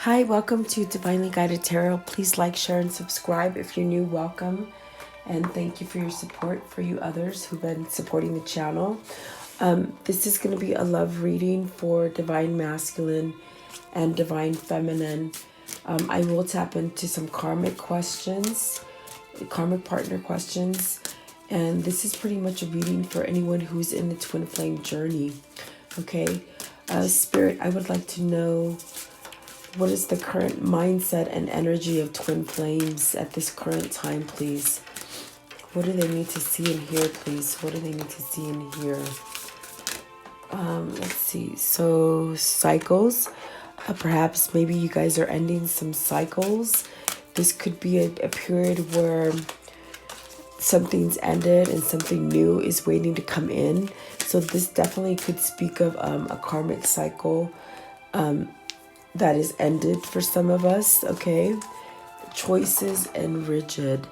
Hi, welcome to Divinely Guided Tarot. Please like, share, and subscribe. If you're new, welcome. And thank you for your support for you others who've been supporting the channel. This is going to be a love reading for Divine Masculine and Divine Feminine. I will tap into some karmic questions, karmic partner questions. And this is pretty much a reading for anyone who's in the twin flame journey. Okay. Spirit, I would like to know, what is the current mindset and energy of twin flames at this current time, please? What do they need to see and hear, please? What do they need to see and hear? Let's see. So, cycles. Perhaps maybe you guys are ending some cycles. This could be a period where something's ended and something new is waiting to come in. So this definitely could speak of a karmic cycle that is ended for some of us, okay? Choices and rigid.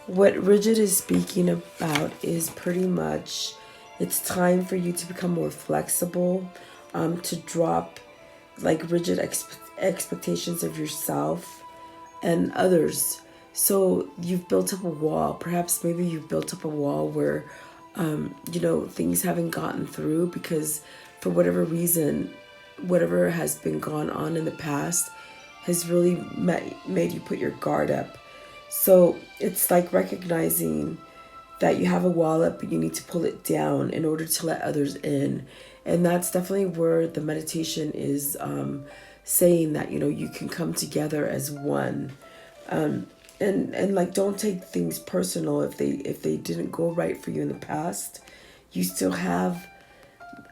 What rigid is speaking about is pretty much it's time for you to become more flexible, to drop like rigid expectations of yourself and others. So you've built up a wall. Perhaps maybe you've built up a wall where, things haven't gotten through because for whatever reason, whatever has been gone on in the past has really made you put your guard up. So it's like recognizing that you have a wall up, but you need to pull it down in order to let others in. And that's definitely where the meditation is saying that, you can come together as one. And like, don't take things personal if they didn't go right for you in the past. You still have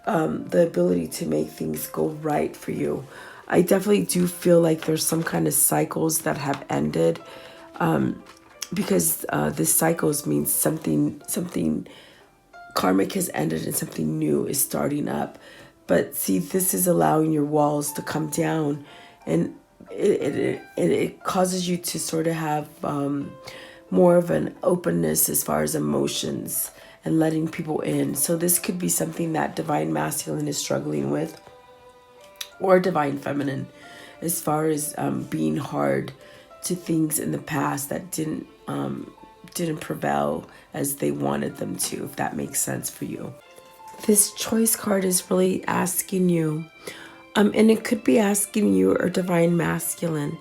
the ability to make things go right for you. I definitely do feel like there's some kind of cycles that have ended, because this cycles means something karmic has ended and something new is starting up. But see, this is allowing your walls to come down, and it causes you to sort of have more of an openness as far as emotions and letting people in. So this could be something that Divine Masculine is struggling with, or Divine Feminine, as far as being hard to things in the past that didn't prevail as they wanted them to, if that makes sense for you. This choice card is really asking you, and it could be asking you or Divine Masculine,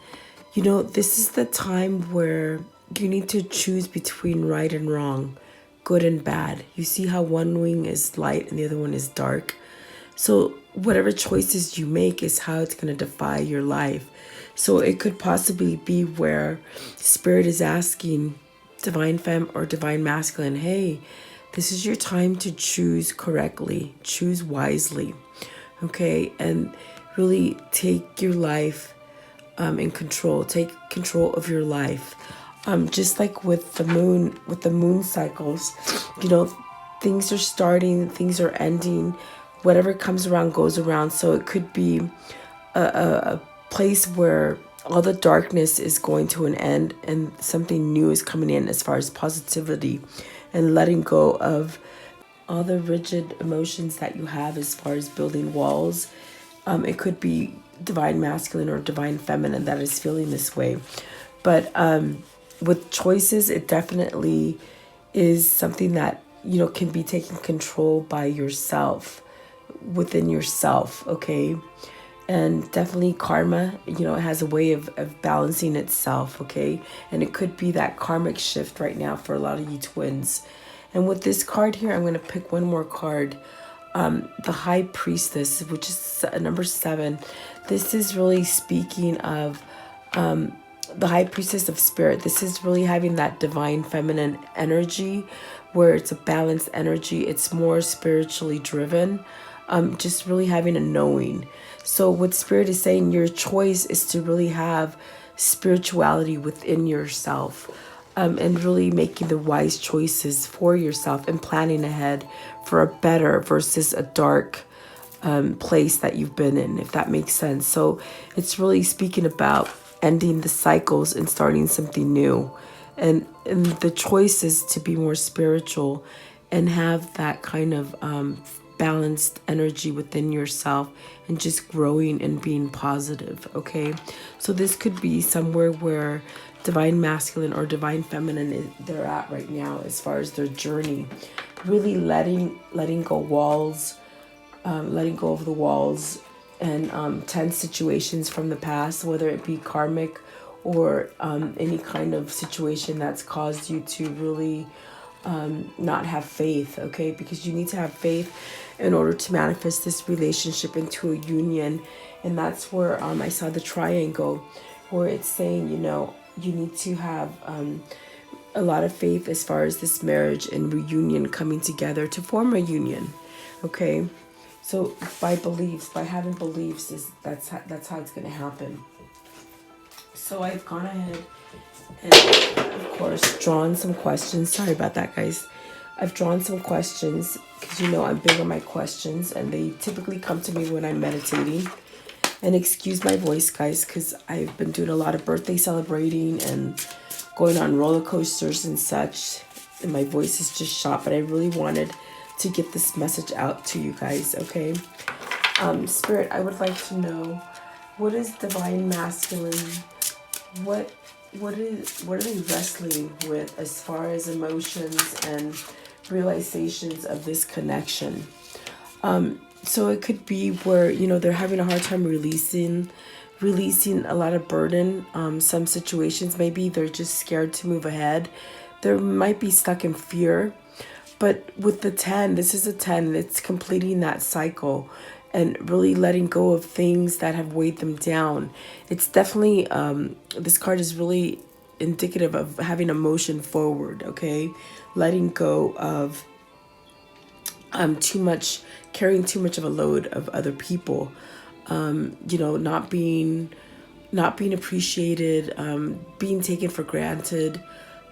this is the time where you need to choose between right and wrong, good and bad. You see how one wing is light and the other one is dark? So whatever choices you make is how it's going to define your life. So it could possibly be where Spirit is asking Divine Fem or Divine Masculine, hey, this is your time to choose correctly, choose wisely, okay? And really take your life in control. Take control of your life. Just like with the moon cycles, things are starting, things are ending. Whatever comes around goes around. So it could be a place where all the darkness is going to an end and something new is coming in as far as positivity and letting go of all the rigid emotions that you have as far as building walls. It could be Divine Masculine or Divine Feminine that is feeling this way. But with choices, it definitely is something that, can be taken control by yourself, within yourself, okay? And definitely karma, it has a way of balancing itself, okay? And it could be that karmic shift right now for a lot of you twins. And with this card here, I'm going to pick one more card. The High Priestess, which is number 7. This is really speaking of the High Priestess of Spirit. This is really having that Divine Feminine energy where it's a balanced energy. It's more spiritually driven. Just really having a knowing. So what Spirit is saying, your choice is to really have spirituality within yourself, and really making the wise choices for yourself and planning ahead for a better versus a dark place that you've been in, if that makes sense. So it's really speaking about ending the cycles and starting something new. And the choice is to be more spiritual and have that kind of balanced energy within yourself and just growing and being positive, okay? So this could be somewhere where divine masculine or divine feminine they're at right now as far as their journey. Really letting go walls, letting go of the walls and tense situations from the past, whether it be karmic or any kind of situation that's caused you to really not have faith, okay? Because you need to have faith in order to manifest this relationship into a union. And that's where I saw the triangle, where it's saying, you need to have a lot of faith as far as this marriage and reunion coming together to form a union, okay? So by beliefs, by having beliefs, that's how it's going to happen. So I've gone ahead and, of course, drawn some questions. Sorry about that, guys. I've drawn some questions because I'm big on my questions, and they typically come to me when I'm meditating. And excuse my voice, guys, because I've been doing a lot of birthday celebrating and going on roller coasters and such, and my voice is just shot. But I really wanted to get this message out to you guys, okay? Spirit, I would like to know, what is divine masculine? What are they wrestling with as far as emotions and realizations of this connection? So it could be where, they're having a hard time releasing a lot of burden. Some situations, maybe they're just scared to move ahead. They might be stuck in fear. But with the 10, this is a 10, it's completing that cycle and really letting go of things that have weighed them down. It's definitely, this card is really indicative of having a motion forward, okay? Letting go of carrying too much of a load of other people, not being appreciated, being taken for granted,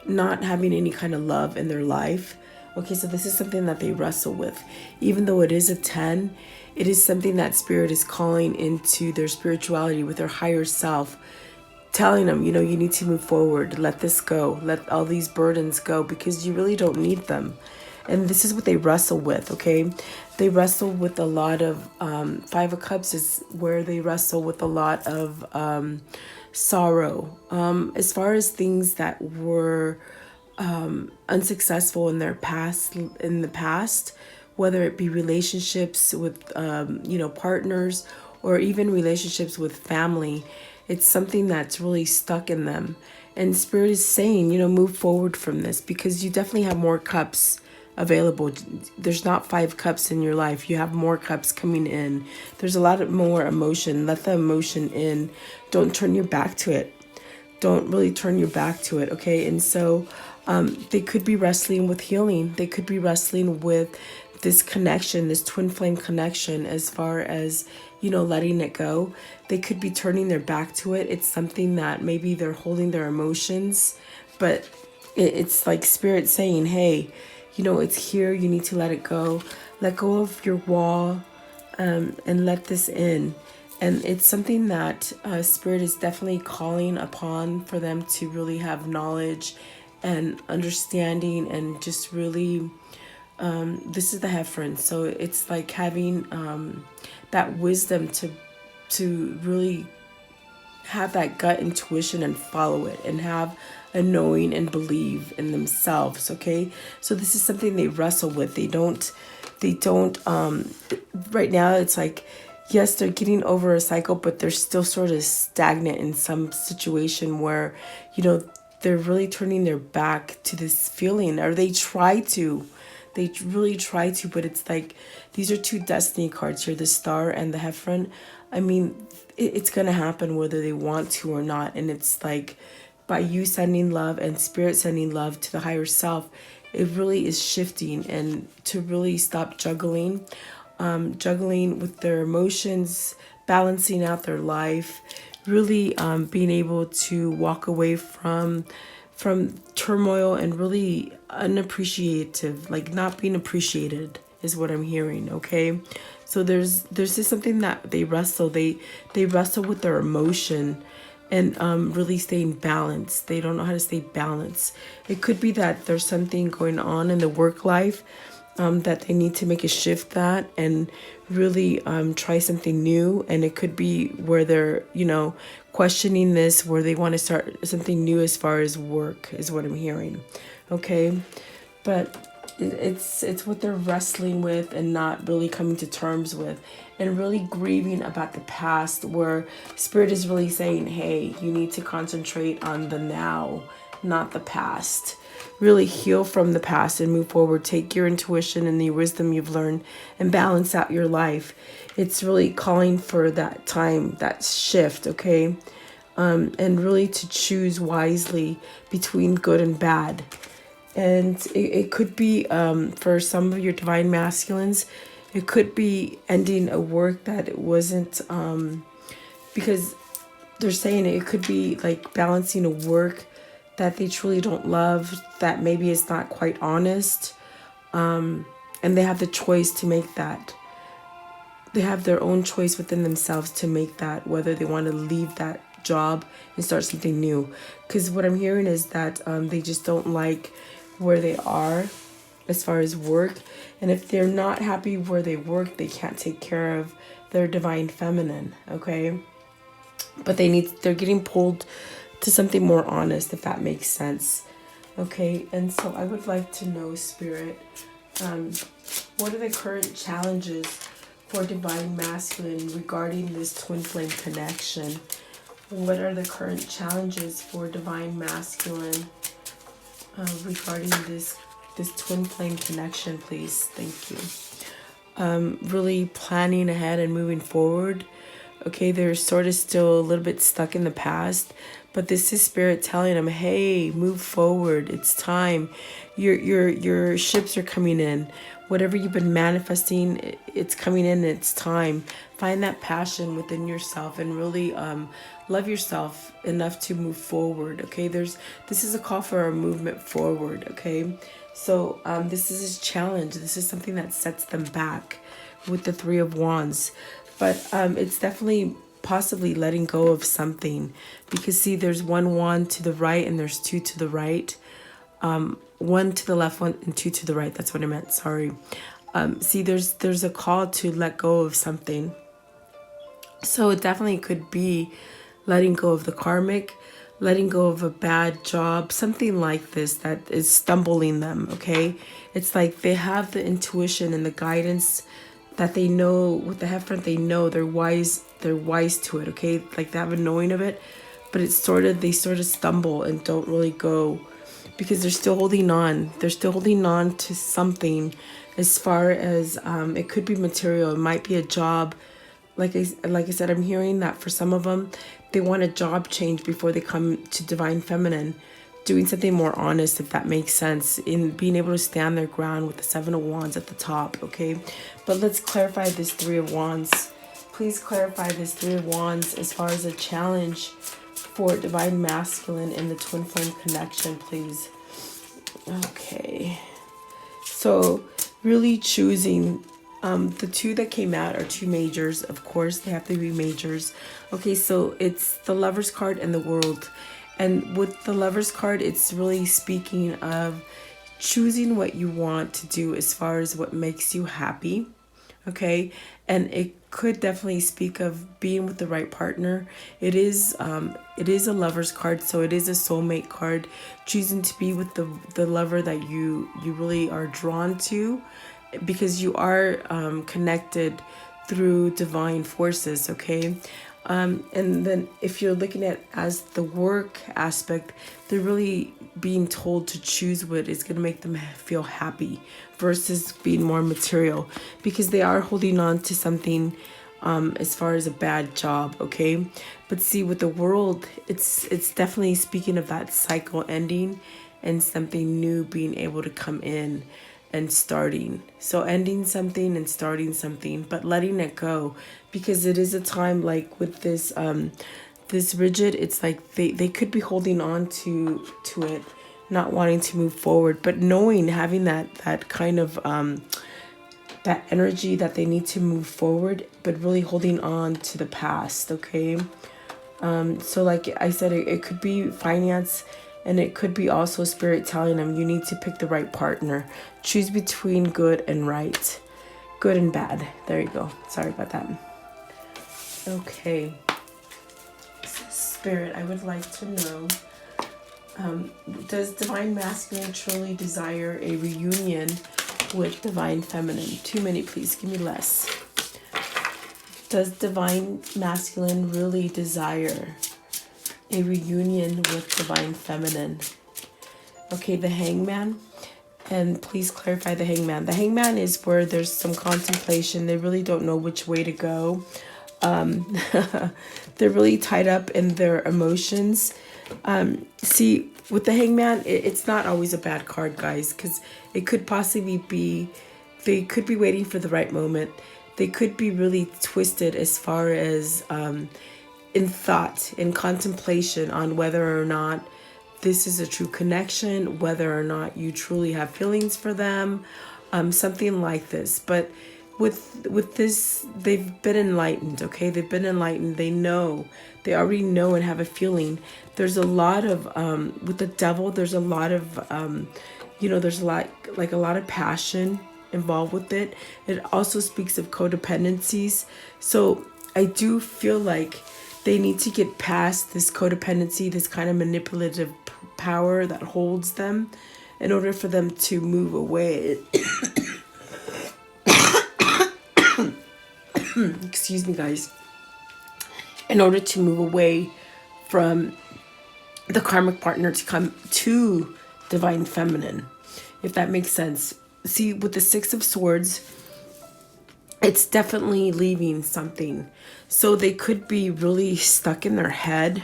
not having any kind of love in their life. Okay, so this is something that they wrestle with. Even though it is a 10, it is something that Spirit is calling into their spirituality with their higher self, telling them, you need to move forward, let this go, let all these burdens go, because you really don't need them. And this is what they wrestle with, okay? They wrestle with a lot of, 5 of Cups is where they wrestle with a lot of sorrow. As far as things that were unsuccessful in the past, whether it be relationships with, partners, or even relationships with family, it's something that's really stuck in them. And Spirit is saying, move forward from this, because you definitely have more cups available. There's not 5 cups in your life. You have more cups coming in. There's a lot more emotion. Let the emotion in. Don't turn your back to it. Don't really turn your back to it, okay? And so they could be wrestling with healing. They could be wrestling with this connection, this twin flame connection, as far as, letting it go. They could be turning their back to it. It's something that maybe they're holding their emotions, but it's like Spirit saying, hey, it's here. You need to let it go. Let go of your wall, and let this in. And it's something that Spirit is definitely calling upon for them to really have knowledge and understanding, and just really, this is the Heffron. So it's like having that wisdom to really have that gut intuition and follow it, and have a knowing and believe in themselves, okay? So this is something they wrestle with. They don't, right now it's like, yes, they're getting over a cycle, but they're still sort of stagnant in some situation where, they're really turning their back to this feeling, or they really try to, but it's like, these are 2 destiny cards here, the Star and the Heffron. I mean, it's going to happen whether they want to or not. And it's like, by you sending love and Spirit sending love to the higher self, it really is shifting, and to really stop juggling with their emotions, balancing out their life, really being able to walk away from turmoil and really unappreciative, like not being appreciated is what I'm hearing, okay? So there's just something that they wrestle. They wrestle with their emotion and really staying balanced. They don't know how to stay balanced. It could be that there's something going on in the work life, that they need to make a shift that and really try something new. And it could be where they're, questioning this, where they want to start something new as far as work is what I'm hearing. Okay. But it's what they're wrestling with and not really coming to terms with, and really grieving about the past, where spirit is really saying, hey, you need to concentrate on the now, not the past. Really heal from the past and move forward. Take your intuition and the wisdom you've learned and balance out your life. It's really calling for that time, that shift, okay? And really to choose wisely between good and bad. And it could be, for some of your divine masculines, it could be ending a work that it wasn't, because they're saying it could be like balancing a work that they truly don't love, that maybe is not quite honest. And they have the choice to make that. They have their own choice within themselves to make that, whether they want to leave that job and start something new. Because what I'm hearing is that they just don't like where they are as far as work. And if they're not happy where they work, they can't take care of their divine feminine, okay? But they're getting pulled to something more honest, if that makes sense. Okay, and so I would like to know, Spirit, what are the current challenges for divine masculine regarding this twin flame connection? What are the current challenges for divine masculine regarding this twin flame connection, please? Thank you. Really planning ahead and moving forward. Okay, they're sort of still a little bit stuck in the past, but this is spirit telling them, hey, move forward. It's time. Your ships are coming in. Whatever you've been manifesting, it's coming in. It's time. Find that passion within yourself and really love yourself enough to move forward. Okay, this is a call for a movement forward. Okay, so this is a challenge. This is something that sets them back with the Three of Wands. But it's definitely possibly letting go of something, because see, there's one wand to the right and there's two to the right. One to the left, one and two to the right. That's what I meant. Sorry. See, there's a call to let go of something. So it definitely could be letting go of the karmic, letting go of a bad job, something like this that is stumbling them. Okay. It's like they have the intuition and the guidance that they know with the Hierophant, they know they're wise to it, okay? Like they have a knowing of it, but it's they sort of stumble and don't really go, because they're still holding on. They're still holding on to something, as far as it could be material. It might be a job. Like I said, I'm hearing that for some of them, they want a job change before they come to Divine Feminine. Doing something more honest, if that makes sense, in being able to stand their ground with the Seven of Wands at the top, okay? But let's clarify this Three of Wands. Please clarify this Three of Wands as far as a challenge for divine masculine in the twin flame connection, please. Okay. So really choosing, the two that came out are two majors. Of course, they have to be majors. Okay, so it's the Lover's card and the World. And with the Lover's card, it's really speaking of choosing what you want to do as far as what makes you happy. Okay. And it could definitely speak of being with the right partner. It is a Lover's card. So it is a soulmate card, choosing to be with the lover that you really are drawn to, because you are connected through divine forces. Okay. And then if you're looking at as the work aspect, they're really being told to choose what is going to make them feel happy versus being more material, because they are holding on to something as far as a bad job. Okay. But see, with the World, it's definitely speaking of that cycle ending and something new being able to come in and starting. So ending something and starting something, but letting it go, because it is a time like with this this rigid, it's like they could be holding on to it, not wanting to move forward, but knowing, having that kind of that energy that they need to move forward, but really holding on to the past. Okay. So like I said, it could be finance. And it could be also Spirit telling them you need to pick the right partner. Choose between good and right. Good and bad. There you go. Sorry about that. Okay. Spirit, I would like to know, does Divine Masculine truly desire a reunion with Divine Feminine? Too many, please. Give me less. Does Divine Masculine really desire a reunion with Divine Feminine? Okay, the Hangman. And please clarify the Hangman. The Hangman is where there's some contemplation. They really don't know which way to go. They're really tied up in their emotions. See, with the Hangman, it's not always a bad card, guys, because it could possibly be, they could be waiting for the right moment. They could be really twisted as far as in thought, in contemplation on whether or not this is a true connection, whether or not you truly have feelings for them, something like this. But with this, they've been enlightened, okay? They've been enlightened. They know. They already know and have a feeling. There's a lot of, with the Devil, there's a lot of, there's a lot of passion involved with it. It also speaks of codependencies. So I do feel like they need to get past this codependency, this kind of manipulative power that holds them, in order for them to move away. Excuse me, guys. In order to move away from the karmic partner to come to Divine Feminine, if that makes sense. See, with the Six of Swords, it's definitely leaving something. So they could be really stuck in their head.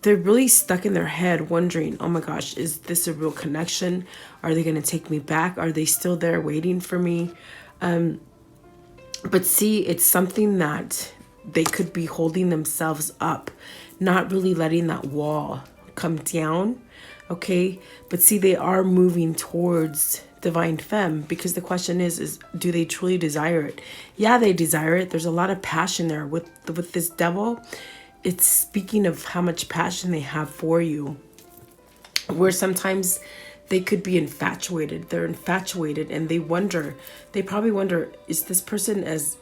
They're really stuck in their head wondering, oh my gosh, is this a real connection? Are they going to take me back? Are they still there waiting for me? But see, it's something that they could be holding themselves up, not really letting that wall come down. Okay. But see, they are moving towards Divine Femme, because the question is do they truly desire it? Yeah, they desire it. There's a lot of passion there with this Devil. It's speaking of how much passion they have for you, where sometimes they could be infatuated. They're infatuated and they probably wonder, is this person is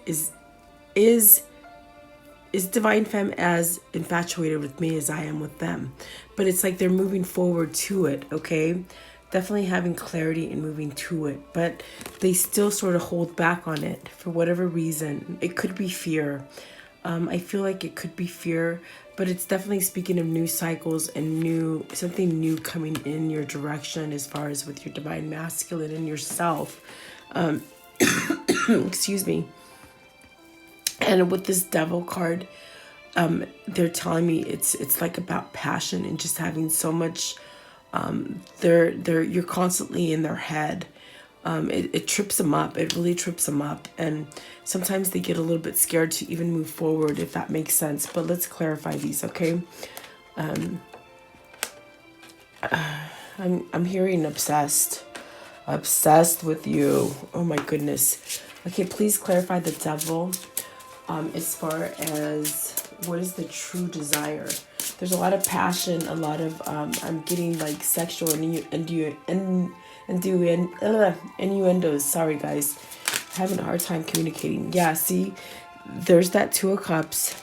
Divine Femme as infatuated with me as I am with them? But it's like they're moving forward to it, okay? Definitely having clarity and moving to it, but they still sort of hold back on it for whatever reason. It could be fear. I feel like it could be fear, but it's definitely speaking of new cycles and something new coming in your direction as far as with your Divine Masculine and yourself. Excuse me. And with this Devil card, they're telling me it's like about passion and just having so much. You're constantly in their head. It trips them up. It really trips them up. And sometimes they get a little bit scared to even move forward, if that makes sense. But let's clarify these, okay? I'm hearing obsessed. Obsessed with you. Oh my goodness. Okay, please clarify the Devil. As far as what is the true desire? There's a lot of passion, a lot of I'm getting like sexual innuendos. Sorry guys, having a hard time communicating. Yeah, see, there's that Two of Cups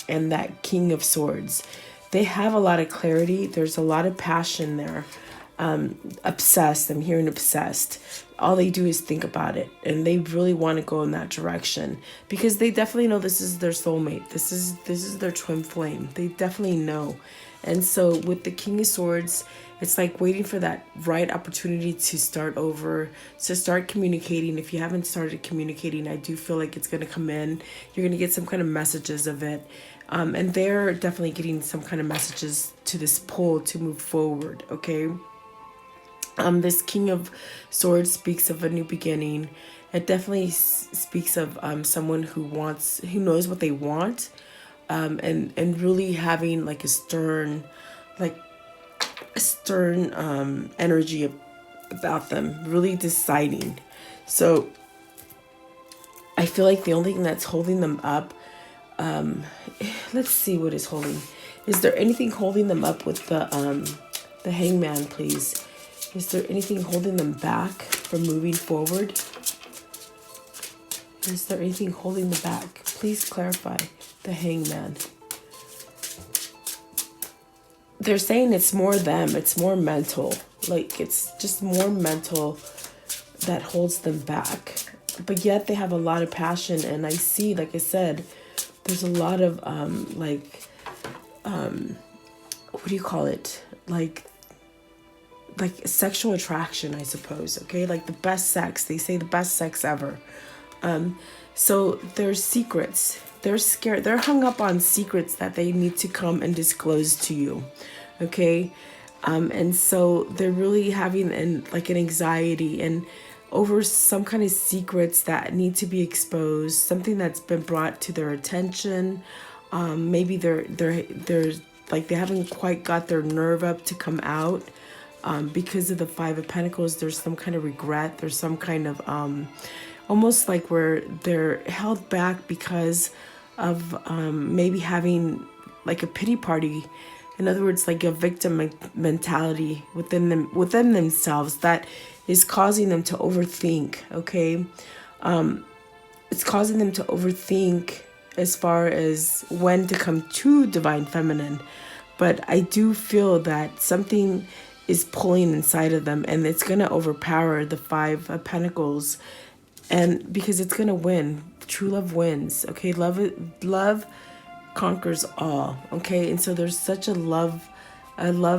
and that King of Swords. They have a lot of clarity. There's a lot of passion there. Obsessed. I'm hearing obsessed. All they do is think about it, and they really want to go in that direction because they definitely know this is their soulmate. This is their twin flame. They definitely know. And so with the King of Swords, it's like waiting for that right opportunity to start over, to start communicating. If you haven't started communicating, I do feel like it's going to come in. You're going to get some kind of messages of it. And they're definitely getting some kind of messages to this pull to move forward, okay? This King of Swords speaks of a new beginning. It definitely speaks of someone who knows what they want, and really having like a stern energy about them, really deciding. So I feel like the only thing that's holding them up, let's see what is holding. Is there anything holding them up with the The Hangman, please. Is there anything holding them back from moving forward? Is there anything holding them back? Please clarify. The Hangman. They're saying it's more them. It's more mental. Like, it's just more mental that holds them back. But yet they have a lot of passion. And I see, like I said, there's a lot of, what do you call it? Like sexual attraction, I suppose. Okay, like the best sex. They say the best sex ever. So there's secrets. They're scared. They're hung up on secrets that they need to come and disclose to you. Okay, and so they're really having an anxiety and over some kind of secrets that need to be exposed. Something that's been brought to their attention. Maybe they're like they haven't quite got their nerve up to come out. Because of the Five of Pentacles, there's some kind of regret. There's some kind of almost like where they're held back because of maybe having like a pity party. In other words, like a victim mentality within themselves that is causing them to overthink. Okay, it's causing them to overthink as far as when to come to Divine Feminine. But I do feel that something is pulling inside of them, and it's going to overpower the Five of Pentacles, and because it's going to win. True love wins. Okay, love conquers all. Okay, and so there's such a love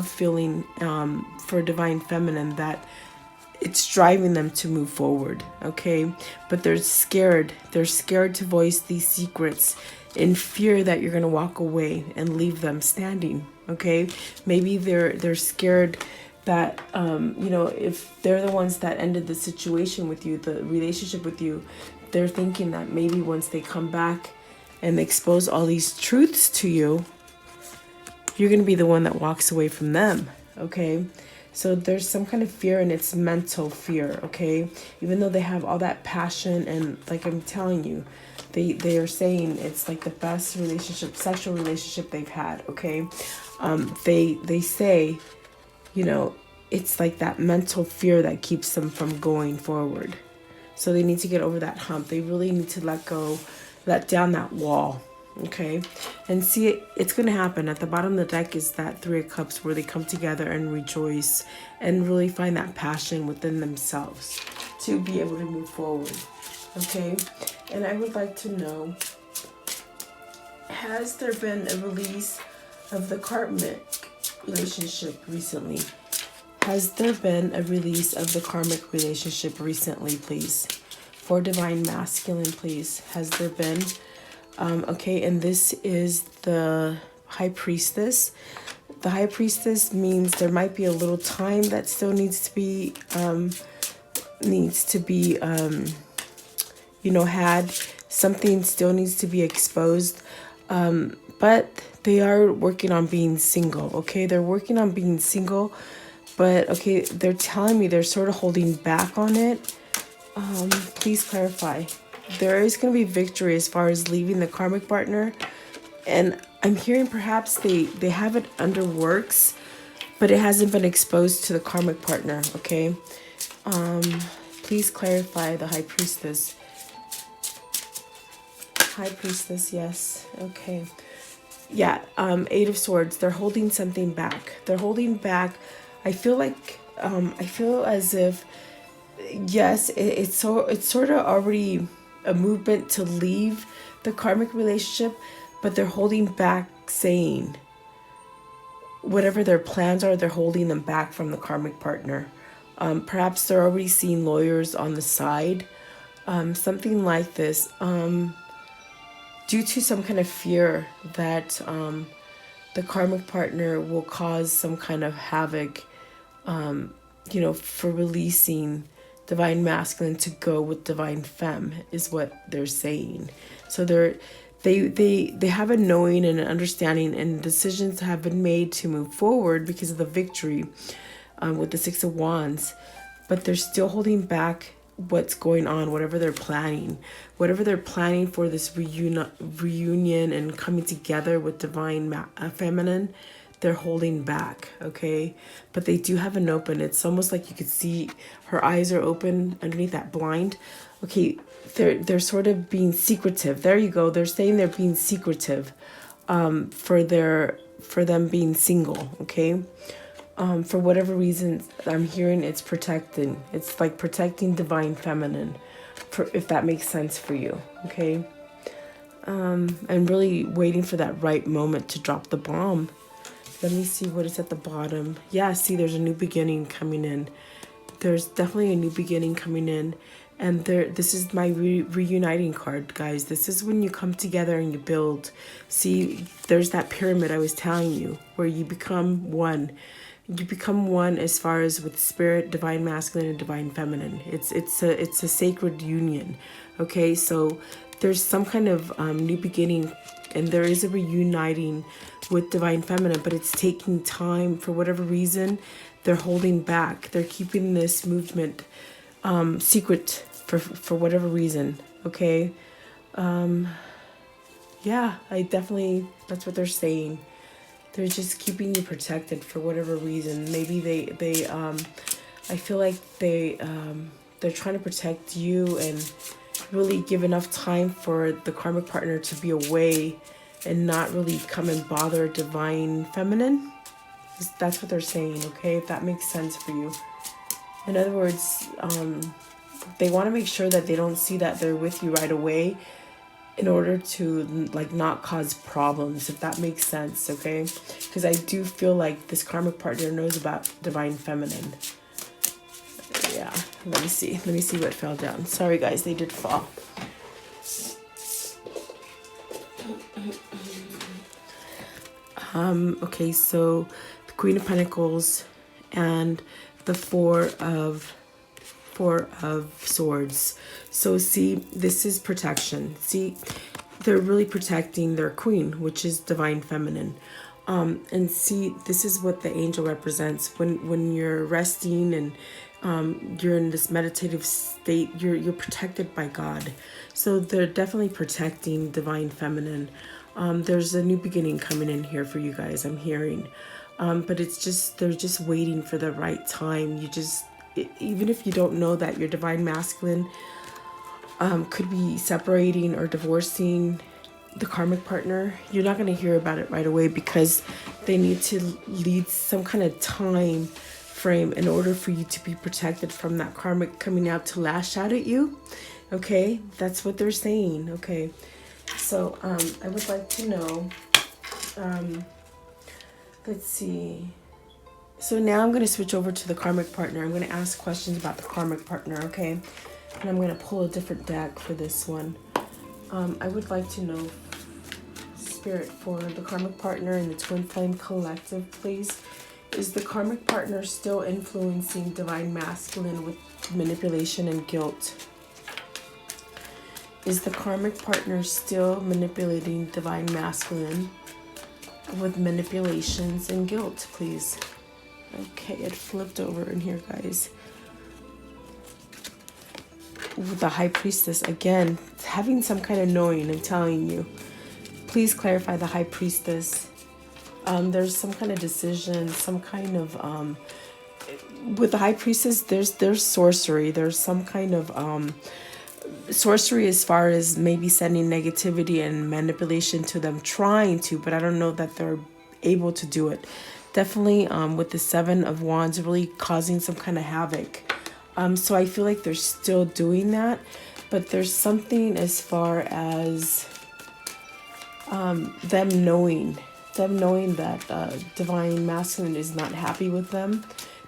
feeling for Divine Feminine that it's driving them to move forward. Okay, but they're scared to voice these secrets in fear that you're going to walk away and leave them standing. Okay, maybe they're scared that if they're the ones that ended the situation with you, the relationship with you, they're thinking that maybe once they come back and expose all these truths to you, you're going to be the one that walks away from them. Okay, so there's some kind of fear, and it's mental fear. Okay, even though they have all that passion, and like I'm telling you, they are saying it's like the best sexual relationship they've had. Okay, they say, it's like that mental fear that keeps them from going forward. So they need to get over that hump. They really need to let down that wall. Okay, and see it's going to happen. At the bottom of the deck is that Three of Cups, where they come together and rejoice and really find that passion within themselves to be able to move forward. Okay, and I would like to know, has there been a release of the Karmic relationship recently? Has there been a release of the Karmic relationship recently, please? For Divine Masculine, please. Has there been? Okay, and this is the High Priestess. The High Priestess means there might be a little time that still needs to be had. Something still needs to be exposed. But they are working on being single. Okay, they're working on being single. But okay, they're telling me they're sort of holding back on it. Please clarify. There is going to be victory as far as leaving the karmic partner. And I'm hearing perhaps they have it under works, but it hasn't been exposed to the karmic partner. Okay. Please clarify the High Priestess. High Priestess, yes. Okay. Yeah, Eight of Swords. They're holding something back. They're holding back. I feel as if, yes, it's sort of already a movement to leave the karmic relationship, but they're holding back, saying whatever their plans are, they're holding them back from the karmic partner. Perhaps they're already seeing lawyers on the side, something like this, due to some kind of fear that the karmic partner will cause some kind of havoc, for releasing Divine Masculine to go with Divine Fem, is what they're saying. So they have a knowing and an understanding, and decisions have been made to move forward because of the victory with the Six of Wands, but they're still holding back what's going on, whatever they're planning for this reunion and coming together with Divine Feminine. they're holding back, okay? But they do have an open. It's almost like you could see her eyes are open underneath that blind. Okay, they're sort of being secretive. There you go. They're saying they're being secretive for them being single, okay? For whatever reason, I'm hearing it's protecting. It's like protecting divine feminine, if that makes sense for you, okay? I'm really waiting for that right moment to drop the bomb. Let me see what is at the bottom. Yeah, see, there's a new beginning coming in. There's definitely a new beginning coming in. And this is my reuniting card, guys. This is when you come together and you build. See, there's that pyramid I was telling you, where you become one. You become one as far as with spirit, divine masculine, and divine feminine. It's a sacred union. Okay, so there's some kind of new beginning, and there is a reuniting with divine feminine, but it's taking time. For whatever reason, they're holding back. They're keeping this movement secret for whatever reason. Okay, yeah, that's what they're saying. They're just keeping you protected for whatever reason. Maybe they I feel like they're trying to protect you and really give enough time for the karmic partner to be away and not really come and bother divine feminine. That's what they're saying, okay? If that makes sense for you. In other words, they want to make sure that they don't see that they're with you right away in order to like not cause problems, if that makes sense, okay? Because I do feel like this karmic partner knows about divine feminine. Yeah, let me see what fell down. Sorry guys, they did fall. Okay, so the Queen of Pentacles and the Four of Swords. So see, this is protection. See, they're really protecting their queen, which is divine feminine. And see, this is what the angel represents. When you're resting and you're in this meditative state, you're protected by God. So they're definitely protecting divine feminine. There's a new beginning coming in here for you guys, I'm hearing. But it's just, they're just waiting for the right time. Even if you don't know that your divine masculine could be separating or divorcing the karmic partner, you're not going to hear about it right away because they need to lead some kind of time frame in order for you to be protected from that karmic coming out to lash out at you. Okay, that's what they're saying. Okay, so I would like to know, let's see. So now I'm going to switch over to the karmic partner. I'm going to ask questions about the karmic partner, okay? And I'm going to pull a different deck for this one. I would like to know, Spirit, for the karmic partner and the Twin Flame Collective, please. Is the karmic partner still influencing divine masculine with manipulation and guilt? Is the karmic partner still manipulating divine masculine with manipulations and guilt, please? Okay, it flipped over in here, guys. With the High Priestess, again, having some kind of knowing, I'm telling you. Please clarify the High Priestess. There's some kind of decision, some kind of, with the High Priestess, there's sorcery. There's some kind of, sorcery as far as maybe sending negativity and manipulation to them, trying to, but I don't know that they're able to do it. Definitely with the Seven of Wands really causing some kind of havoc. So I feel like they're still doing that, but there's something as far as them knowing that divine masculine is not happy with them,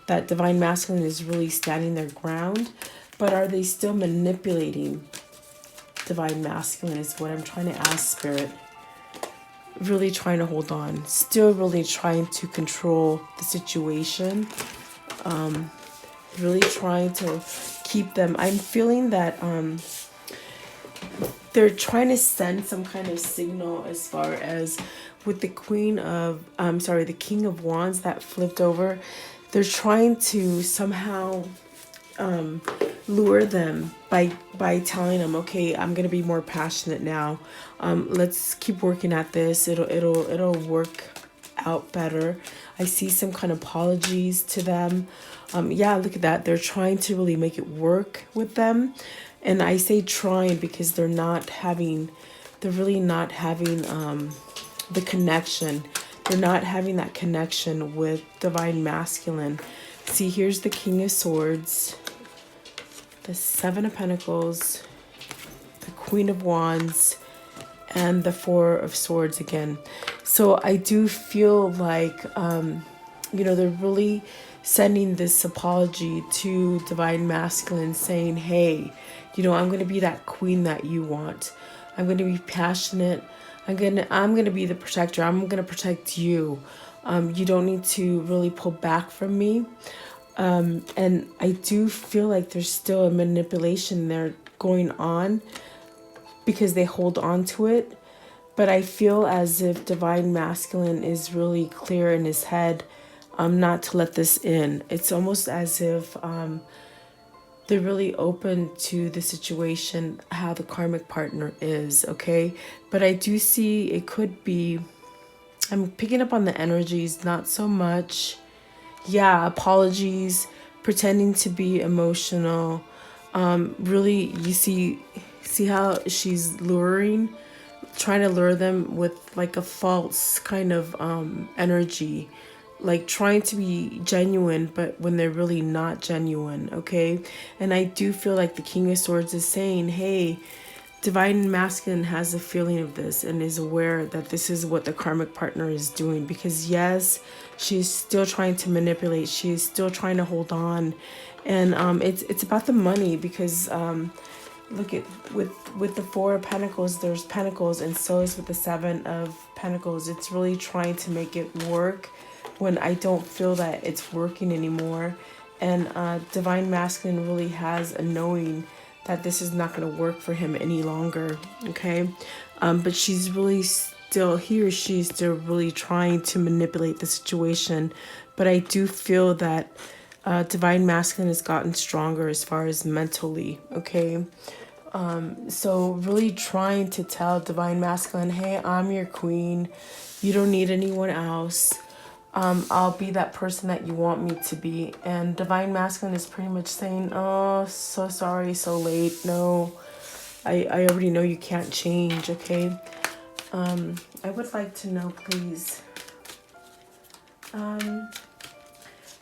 that divine masculine is really standing their ground, but are they still manipulating divine masculine is what I'm trying to ask, Spirit. Really trying to hold on, still really trying to control the situation, really trying to keep them. I'm feeling that they're trying to send some kind of signal as far as with the the King of Wands that flipped over. They're trying to somehow lure them by telling them, okay, I'm gonna be more passionate now. Let's keep working at this. It'll work. out better. I see some kind of apologies to them. Yeah, look at that. They're trying to really make it work with them. And I say trying because they're really not having the connection. They're not having that connection with Divine Masculine. See, here's the King of Swords, the Seven of Pentacles, the Queen of Wands, and the Four of Swords again. So I do feel like, they're really sending this apology to Divine Masculine saying, hey, I'm going to be that queen that you want. I'm going to be passionate. I'm going to be the protector. I'm going to protect you. You don't need to really pull back from me. And I do feel like there's still a manipulation there going on because they hold on to it. But I feel as if Divine Masculine is really clear in his head not to let this in. It's almost as if they're really open to the situation, how the karmic partner is, okay? But I do see it could be, I'm picking up on the energies, not so much. Yeah, apologies, pretending to be emotional. Really, you see how she's trying to lure them with like a false kind of energy, like trying to be genuine, but when they're really not genuine, okay? And I do feel like the King of Swords is saying, hey, Divine Masculine has a feeling of this and is aware that this is what the karmic partner is doing, because yes, she's still trying to manipulate, she's still trying to hold on, and it's about the money, because look at with the Four of Pentacles, there's Pentacles, and so is with the Seven of Pentacles. It's really trying to make it work when I don't feel that it's working anymore. And Divine Masculine really has a knowing that this is not going to work for him any longer, okay? But she's really still here. She's still really trying to manipulate the situation. But I do feel that Divine Masculine has gotten stronger as far as mentally, okay? So really trying to tell Divine Masculine, hey, I'm your queen. You don't need anyone else. I'll be that person that you want me to be. And Divine Masculine is pretty much saying, oh, so sorry, so late. No, I already know you can't change, okay? I would like to know, please,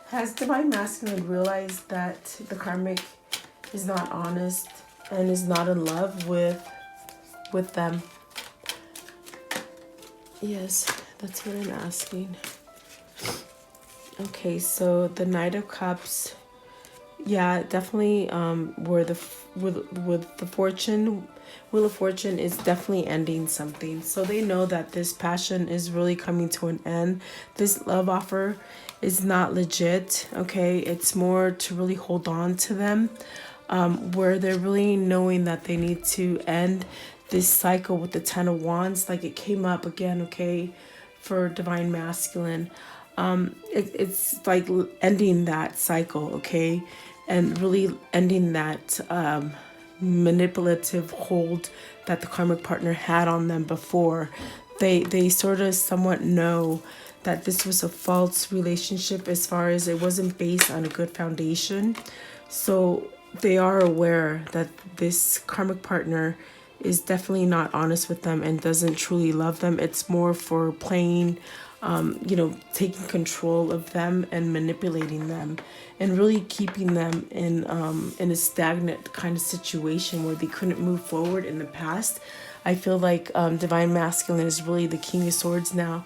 has Divine Masculine realized that the karmic is not honest and is not in love with them? Yes, that's what I'm asking. Okay, so the Knight of Cups, yeah, definitely. Where the fortune, Wheel of Fortune is definitely ending something. So they know that this passion is really coming to an end. This love offer is not legit. Okay, it's more to really hold on to them, where they're really knowing that they need to end this cycle with the Ten of Wands, like it came up again. Okay, for Divine Masculine. It's like ending that cycle, okay, and really ending that manipulative hold that the karmic partner had on them before. They sort of somewhat know that this was a false relationship, as far as it wasn't based on a good foundation. So they are aware that this karmic partner is definitely not honest with them and doesn't truly love them. It's more for playing, taking control of them and manipulating them, and really keeping them in a stagnant kind of situation where they couldn't move forward in the past. I feel like Divine Masculine is really the King of Swords now.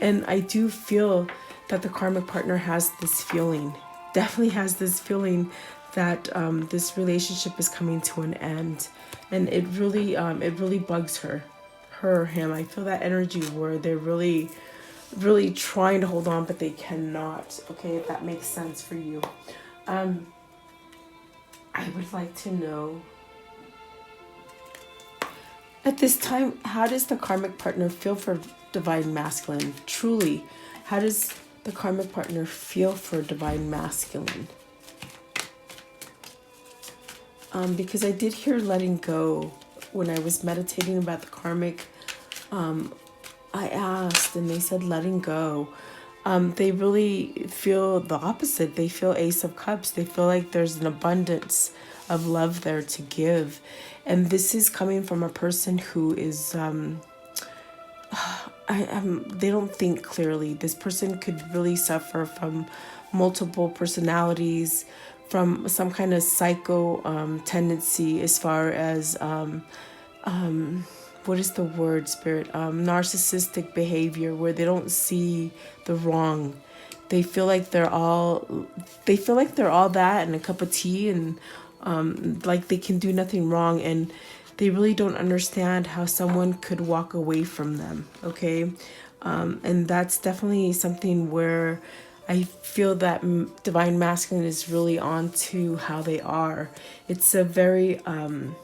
And I do feel that the karmic partner has this feeling, definitely has this feeling that this relationship is coming to an end. And it really bugs him. I feel that energy where they're really trying to hold on, but they cannot. Okay, if that makes sense for you. I would like to know, at this time, how does the karmic partner feel for Divine Masculine? Truly, how does the karmic partner feel for Divine Masculine? Because I did hear letting go when I was meditating about the karmic. I asked and they said letting go. They really feel the opposite. They feel Ace of Cups. They feel like there's an abundance of love there to give. And this is coming from a person who is, they don't think clearly. This person could really suffer from multiple personalities, from some kind of psycho tendency as far as, what is the word, Spirit? Narcissistic behavior where they don't see the wrong. They feel like they're all that and a cup of tea, and like they can do nothing wrong, and they really don't understand how someone could walk away from them. Okay. And that's definitely something where I feel that divine masculine is really on to how they are. It's a very I'm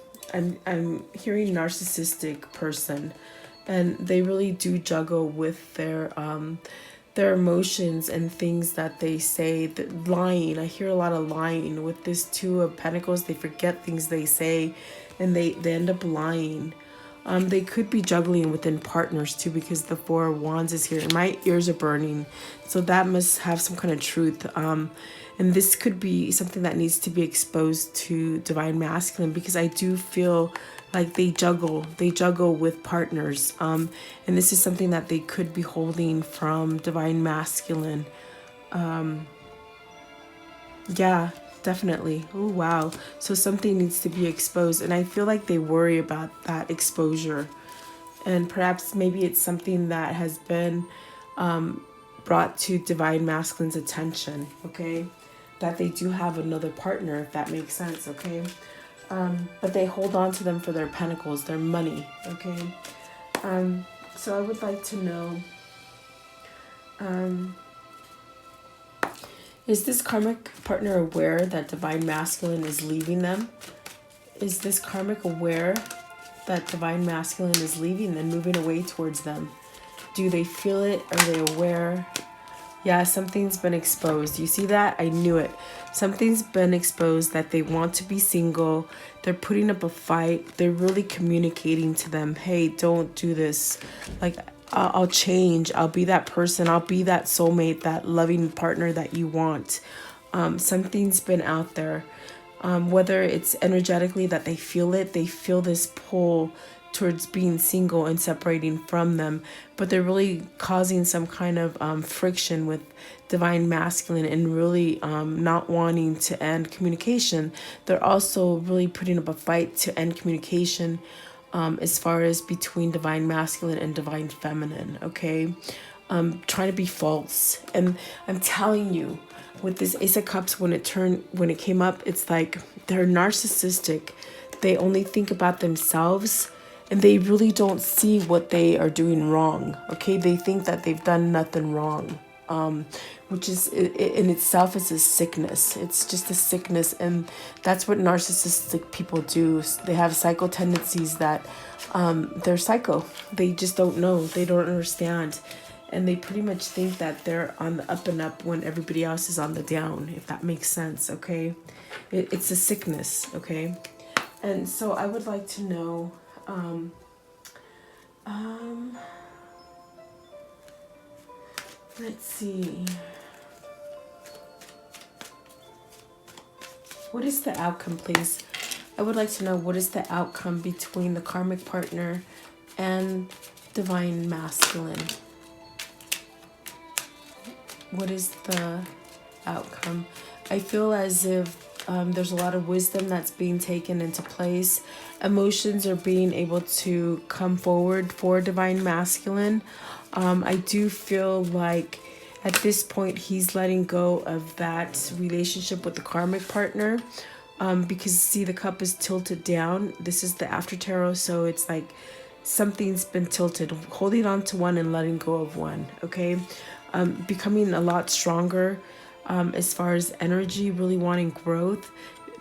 hearing narcissistic person, and they really do juggle with their emotions and things that they say. That lying, I hear a lot of lying with this Two of Pentacles. They forget things they say, and they end up lying. They could be juggling within partners too, because the Four of Wands is here and my ears are burning, so that must have some kind of truth. And this could be something that needs to be exposed to divine masculine, because I do feel like they juggle with partners. And this is something that they could be holding from divine masculine. Yeah, definitely. Oh, wow. So something needs to be exposed, and I feel like they worry about that exposure. And perhaps maybe it's something that has been brought to divine masculine's attention, okay? That they do have another partner, if that makes sense, okay? But they hold on to them for their pentacles, their money, okay? So I would like to know, is this karmic partner aware that divine masculine is leaving them? Is this karmic aware that divine masculine is leaving them, moving away towards them? Do they feel it? Are they aware? Yeah, something's been exposed. You see that? I knew it. Something's been exposed that they want to be single. They're putting up a fight. They're really communicating to them, hey, don't do this. Like, I'll change. I'll be that person. I'll be that soulmate, that loving partner that you want. Something's been out there. Whether it's energetically that they feel it, they feel this pull towards being single and separating from them, but they're really causing some kind of friction with divine masculine and really not wanting to end communication. They're also really putting up a fight to end communication as far as between divine masculine and divine feminine, okay? Trying to be false. And I'm telling you, with this Ace of Cups, when it came up, it's like they're narcissistic. They only think about themselves, and they really don't see what they are doing wrong, okay? They think that they've done nothing wrong, which is in itself is a sickness. It's just a sickness, and that's what narcissistic people do. They have psycho tendencies that they're psycho. They just don't know. They don't understand. And they pretty much think that they're on the up and up when everybody else is on the down, if that makes sense, okay? It's a sickness, okay? And so I would like to know, let's see. What is the outcome, please? I would like to know, what is the outcome between the karmic partner and divine masculine? What is the outcome? I feel as if there's a lot of wisdom that's being taken into place. Emotions are being able to come forward for divine masculine. I do feel like at this point he's letting go of that relationship with the karmic partner, because see, the cup is tilted down. This is the after tarot, so it's like something's been tilted, holding on to one and letting go of one, okay? Becoming a lot stronger as far as energy, really wanting growth,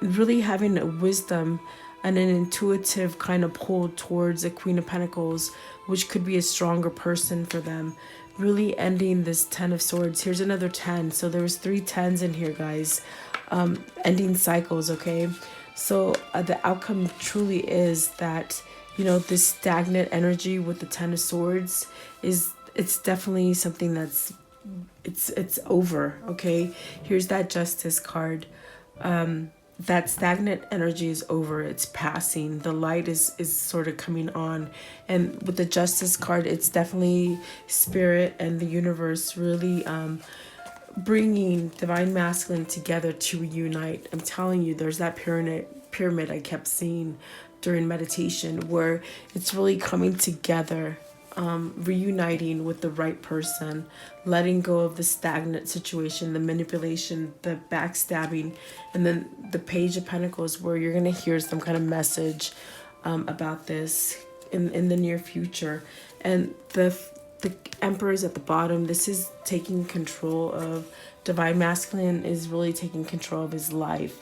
really having a wisdom and an intuitive kind of pull towards a Queen of Pentacles, which could be a stronger person for them. Really ending this 10 of Swords. Here's another 10. So there was 3 10s in here, guys. Ending cycles, okay? So the outcome truly is that this stagnant energy with the Ten of Swords it's definitely something that's it's over. Okay, here's that Justice card. That stagnant energy is over, it's passing, the light is sort of coming on. And with the Justice card, it's definitely spirit and the universe really bringing divine masculine together to reunite. I'm telling you, there's that pyramid I kept seeing during meditation, where it's really coming together, reuniting with the right person, letting go of the stagnant situation, the manipulation, the backstabbing. And then the Page of Pentacles, where you're going to hear some kind of message about this in the near future. And the Emperor is at the bottom. This is taking control of divine masculine, is really taking control of his life.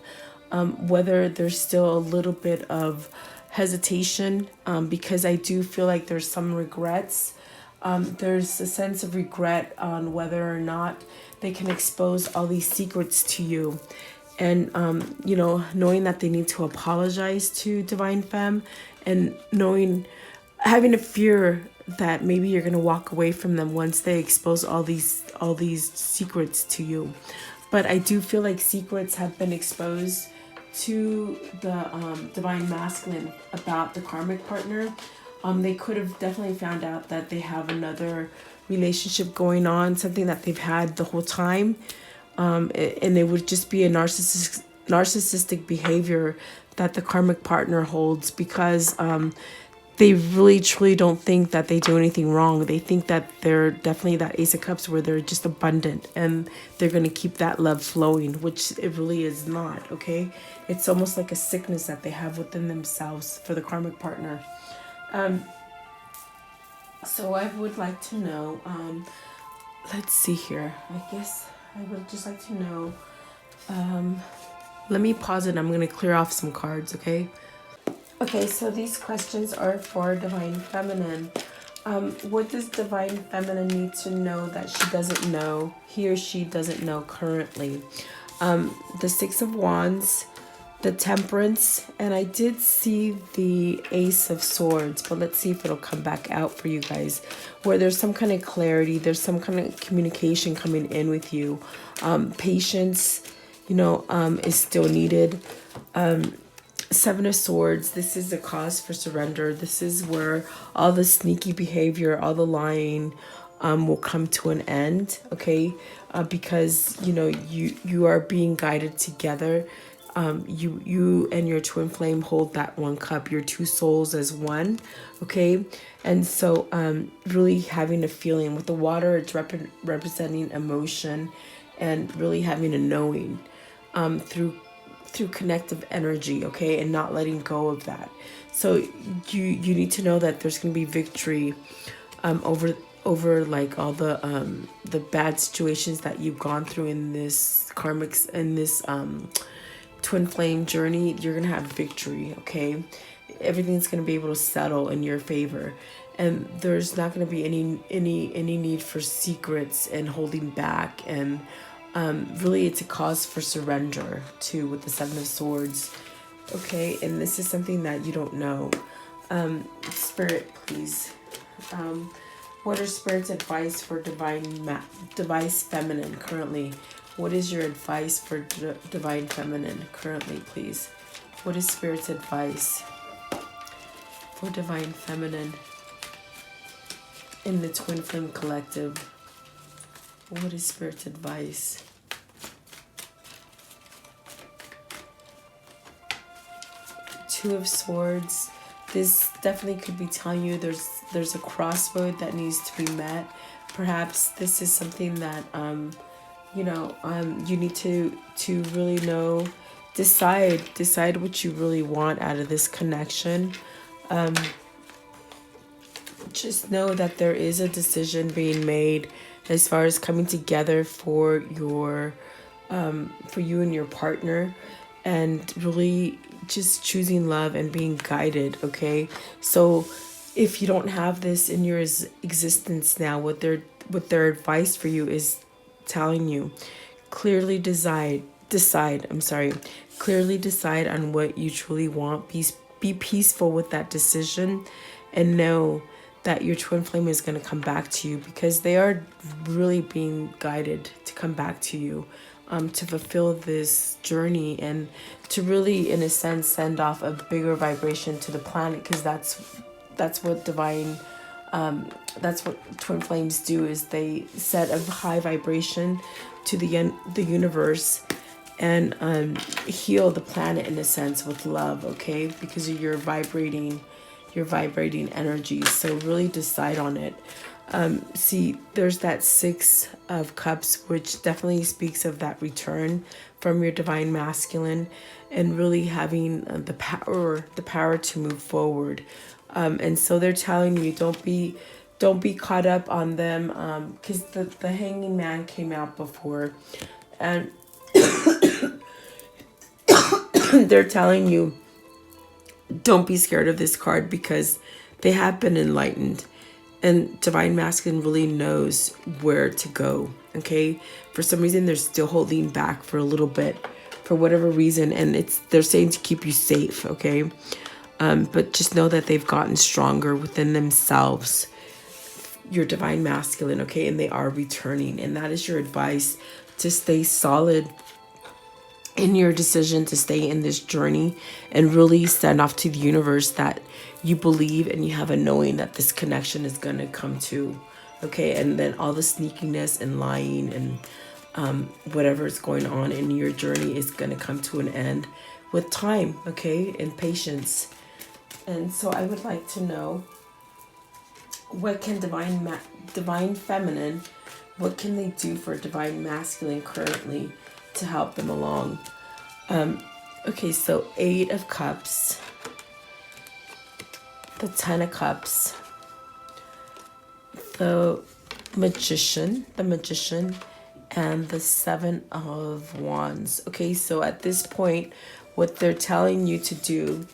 Whether there's still a little bit of hesitation, because I do feel like there's some regrets. There's a sense of regret on whether or not they can expose all these secrets to you. And, knowing that they need to apologize to Divine Fem, and having a fear that maybe you're going to walk away from them once they expose all these secrets to you. But I do feel like secrets have been exposed to the divine masculine about the karmic partner. They could have definitely found out that they have another relationship going on, something that they've had the whole time, and it would just be a narcissistic behavior that the karmic partner holds, because they really truly don't think that they do anything wrong. They think that they're definitely that Ace of Cups, where they're just abundant and they're going to keep that love flowing, which it really is not. Okay, it's almost like a sickness that they have within themselves for the karmic partner. So I would like to know, let's see here, I guess I would just like to know, let me pause it, I'm going to clear off some cards. Okay, so these questions are for Divine Feminine. What does Divine Feminine need to know that she doesn't know, he or she doesn't know currently? The Six of Wands, the Temperance, and I did see the Ace of Swords, but let's see if it'll come back out for you guys, where there's some kind of clarity, there's some kind of communication coming in with you. Patience, is still needed. Seven of Swords, this is the cause for surrender. This is where all the sneaky behavior, all the lying will come to an end, okay? Because, you are being guided together. You and your twin flame hold that one cup, your two souls as one, okay? And so really having a feeling. With the water, it's representing emotion and really having a knowing through connective energy, okay, and not letting go of that. So you need to know that there's going to be victory over like all the bad situations that you've gone through in this karmic, in this twin flame journey. You're gonna have victory, okay? Everything's gonna be able to settle in your favor, and there's not gonna be any need for secrets and holding back. And really it's a cause for surrender too, with the Seven of Swords, okay? And this is something that you don't know. Spirit, please, what are Spirit's advice for Divine Feminine currently? What is your advice for Divine Feminine currently, please? What is Spirit's advice for Divine Feminine in the Twin Flame Collective? What is Spirit's advice? Two of Swords. This definitely could be telling you there's a crossroad that needs to be met. Perhaps this is something that you need to really know, decide what you really want out of this connection. Just know that there is a decision being made as far as coming together for you and your partner, and really just choosing love and being guided, okay? So if you don't have this in your existence now, what their advice for you is telling you, clearly decide on what you truly want. Be be peaceful with that decision, and know that your twin flame is going to come back to you, because they are really being guided to come back to you, to fulfill this journey, and to really, in a sense, send off a bigger vibration to the planet, because that's what divine, that's what twin flames do, is they set a high vibration to the universe, and heal the planet in a sense with love, okay? Because you're vibrating energy. So really decide on it. See, there's that 6 of Cups, which definitely speaks of that return from your divine masculine, and really having the power to move forward. And so they're telling you, don't be caught up on them, because the Hanging Man came out before, and they're telling you, don't be scared of this card, because they have been enlightened, and divine masculine really knows where to go, okay? For some reason, they're still holding back for a little bit, for whatever reason, and they're saying to keep you safe, okay? But just know that they've gotten stronger within themselves, your divine masculine, okay? And they are returning, and that is your advice, to stay solid in your decision to stay in this journey, and really send off to the universe that you believe and you have a knowing that this connection is going to come to, okay? And then all the sneakiness and lying and whatever is going on in your journey is going to come to an end with time, okay? And patience. And so I would like to know, what can divine feminine, what can they do for divine masculine currently to help them along? Okay, so 8 of Cups, the 10 of Cups, the Magician, and the 7 of Wands. Okay, so at this point, what they're telling you to do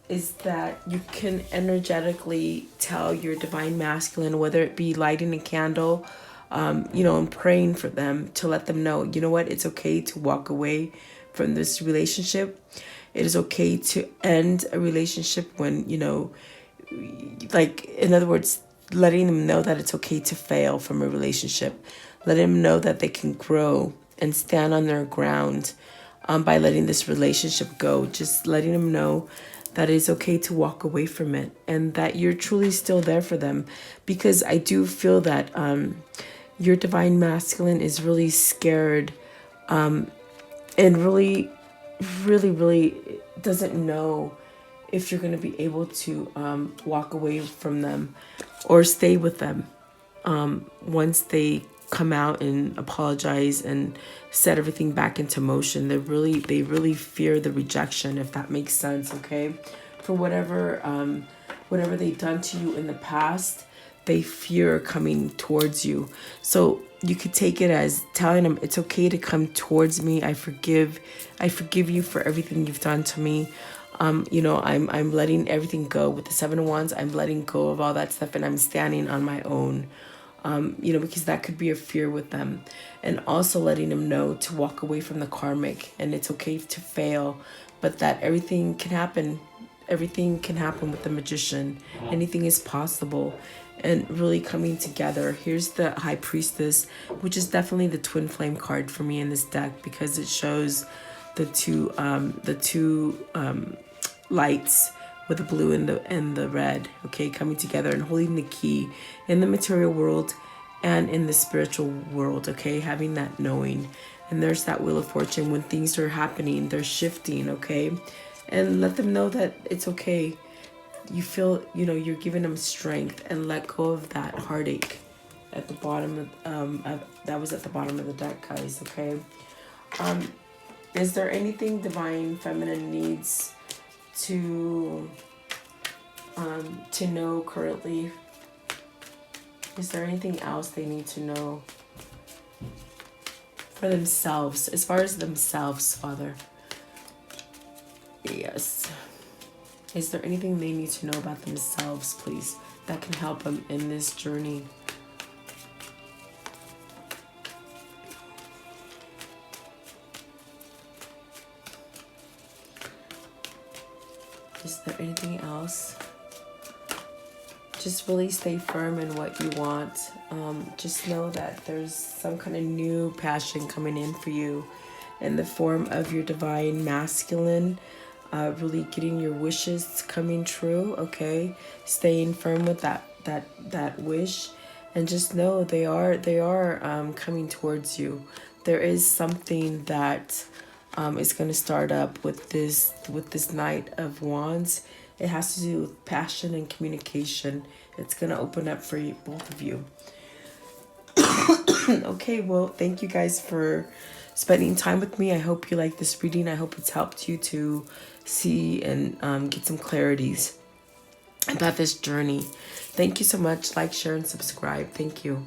is that you can energetically tell your divine masculine, whether it be lighting a candle, and praying for them, to let them know, you know what, it's okay to walk away from this relationship. It is okay to end a relationship when, like, in other words, letting them know that it's okay to fail from a relationship. Letting them know that they can grow and stand on their ground, by letting this relationship go. Just letting them know that it's okay to walk away from it, and that you're truly still there for them. Because I do feel that your divine masculine is really scared, and really doesn't know if you're going to be able to walk away from them or stay with them once they come out and apologize and set everything back into motion. They really fear the rejection, if that makes sense, okay? For whatever they've done to you in the past, they fear coming towards you. So you could take it as telling them, it's okay to come towards me. I forgive you for everything you've done to me. I'm letting everything go. With the 7 of Wands, I'm letting go of all that stuff, and I'm standing on my own. Because that could be a fear with them. And also letting them know to walk away from the karmic, and it's okay to fail, but that everything can happen. Everything can happen with the Magician. Anything is possible. And really coming together. Here's the High Priestess, which is definitely the twin flame card for me in this deck, because it shows the two lights with the blue and the red, okay, coming together and holding the key in the material world and in the spiritual world, okay, having that knowing. And there's that Wheel of Fortune. When things are happening, they're shifting, okay? And let them know that it's okay. You feel, you're giving them strength, and let go of that heartache at the bottom of, that was at the bottom of the deck, guys, okay? Is there anything divine feminine needs to know currently? Is there anything else they need to know for themselves, as far as themselves, Father? Yes. Is there anything they need to know about themselves, please, that can help them in this journey? The Is there anything else? Just really stay firm in what you want. Just know that there's some kind of new passion coming in for you in the form of your divine masculine, really getting your wishes coming true, okay? Staying firm with that wish, and just know they are coming towards you. There is something that is going to start up with this Knight of Wands. It has to do with passion and communication. It's going to open up for you, both of you. Okay, well, thank you guys for spending time with me. I hope you like this reading. I hope it's helped you to see and get some clarities about this journey. Thank you so much. Like, share, and subscribe. Thank you.